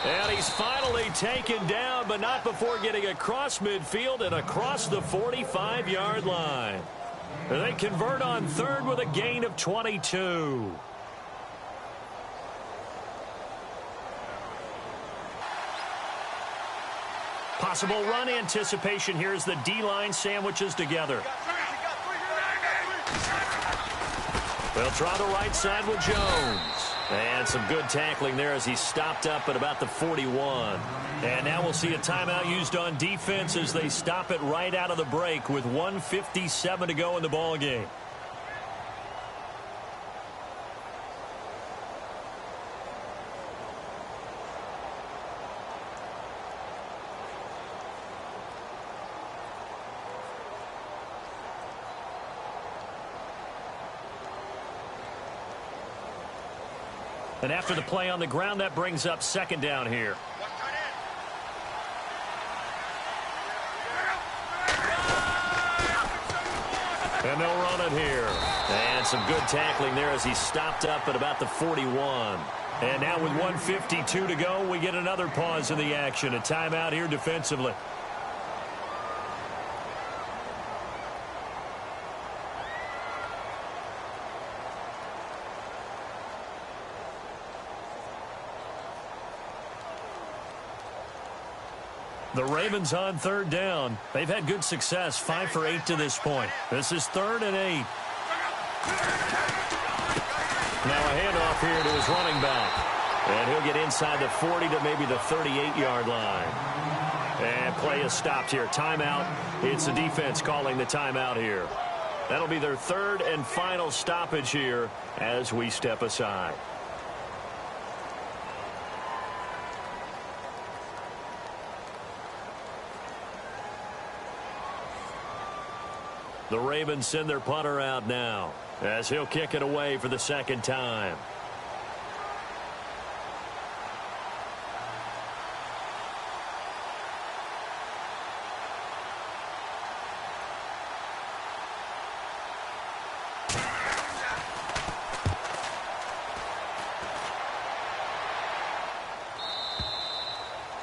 And he's finally taken down, but not before getting across midfield and across the 45-yard line. They convert on third with a gain of 22. Possible run anticipation here as the D-line sandwiches together. They'll try the right side with Jones. And some good tackling there as he stopped up at about the 41. And now we'll see a timeout used on defense as they stop it right out of the break with 1:57 to go in the ballgame. And after the play on the ground, that brings up 2nd down here. And they'll run it here. And some good tackling there as he stopped up at about the 41. And now with 1:52 to go, we get another pause in the action. A timeout here defensively. The Ravens on third down. They've had good success, 5 for 8 to this point. This is 3rd and 8. Now a handoff here to his running back. And he'll get inside the 40 to maybe the 38-yard line. And play is stopped here. Timeout. It's the defense calling the timeout here. That'll be their 3rd and final stoppage here as we step aside. The Ravens send their punter out now as he'll kick it away for the 2nd time.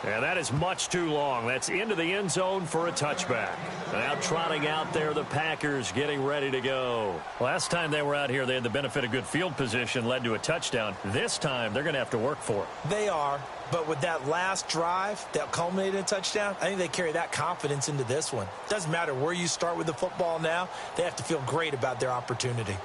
And that is much too long. That's into the end zone for a touchback. Now trotting out there, the Packers getting ready to go. Last time they were out here, they had the benefit of good field position, led to a touchdown. This time, they're going to have to work for it. They are, but with that last drive that culminated in a touchdown, I think they carry that confidence into this one. Doesn't matter where you start with the football now, they have to feel great about their opportunity.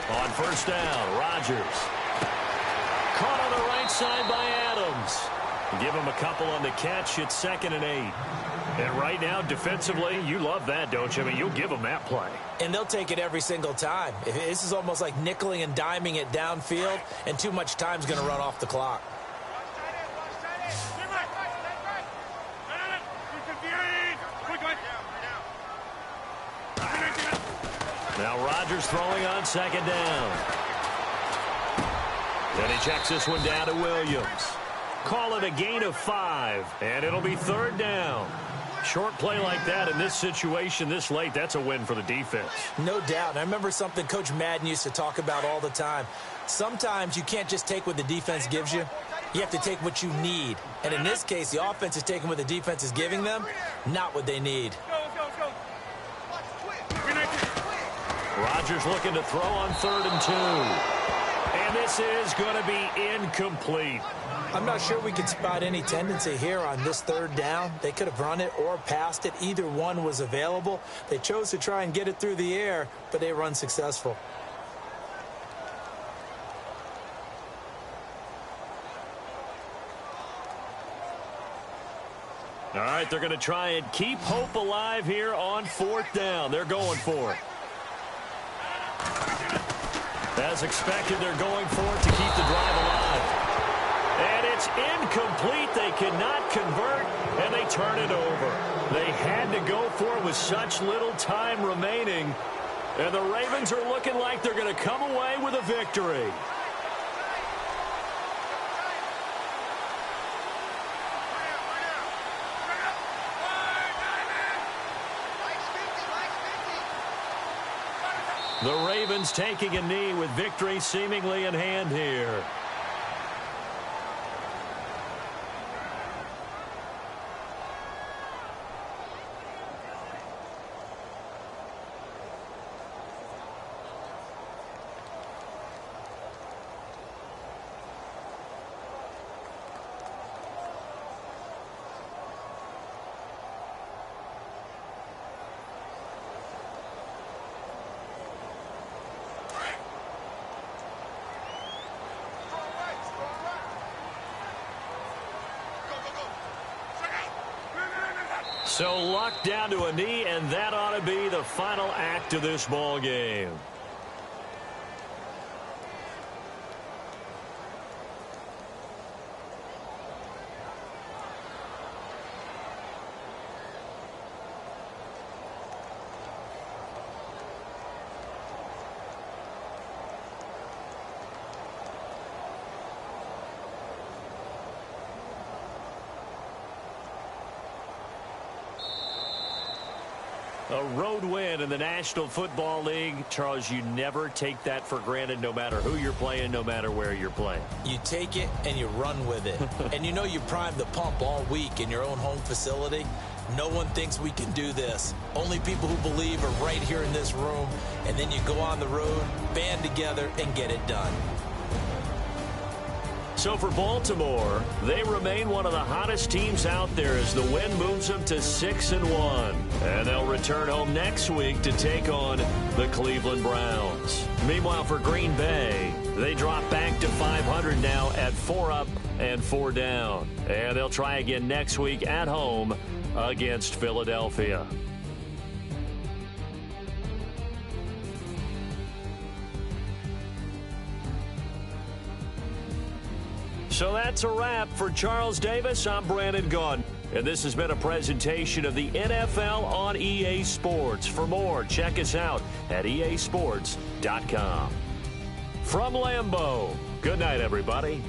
On first down, Rodgers. Caught on the right side by Adams. Give him a couple on the catch. It's 2nd and 8. And right now, defensively, you love that, don't you? I mean, you'll give them that play. And they'll take it every single time. This is almost like nickeling and diming it downfield, and too much time's going to run off the clock. Now Rodgers throwing on 2nd down. Then he checks this one down to Williams. Call it a gain of 5, and it'll be 3rd down. Short play like that in this situation this late, that's a win for the defense. No doubt. And I remember something Coach Madden used to talk about all the time. Sometimes you can't just take what the defense gives you. You have to take what you need. And in this case, the offense is taking what the defense is giving them, not what they need. Rodgers looking to throw on 3rd and 2. And this is going to be incomplete. I'm not sure we can spot any tendency here on this 3rd down. They could have run it or passed it. Either one was available. They chose to try and get it through the air, but they were unsuccessful. All right, they're going to try and keep hope alive here on 4th down. They're going for it. As expected, they're going for it to keep the drive alive. And it's incomplete. They cannot convert, and they turn it over. They had to go for it with such little time remaining. And the Ravens are looking like they're going to come away with a victory. The Ravens taking a knee with victory seemingly in hand here. So Luck down to a knee, and that ought to be the final act of this ball game. A road win in the National Football League. Charles, you never take that for granted, no matter who you're playing, no matter where you're playing. You take it and you run with it. And you know you primed the pump all week in your own home facility. No one thinks we can do this. Only people who believe are right here in this room. And then you go on the road, band together, and get it done. So for Baltimore, they remain one of the hottest teams out there as the win moves them to 6-1. And they'll return home next week to take on the Cleveland Browns. Meanwhile, for Green Bay, they drop back to 500 now at 4 up and 4 down. And they'll try again next week at home against Philadelphia. So that's a wrap. For Charles Davis, I'm Brandon Gaudin. And this has been a presentation of the NFL on EA Sports. For more, check us out at easports.com. From Lambeau, good night, everybody.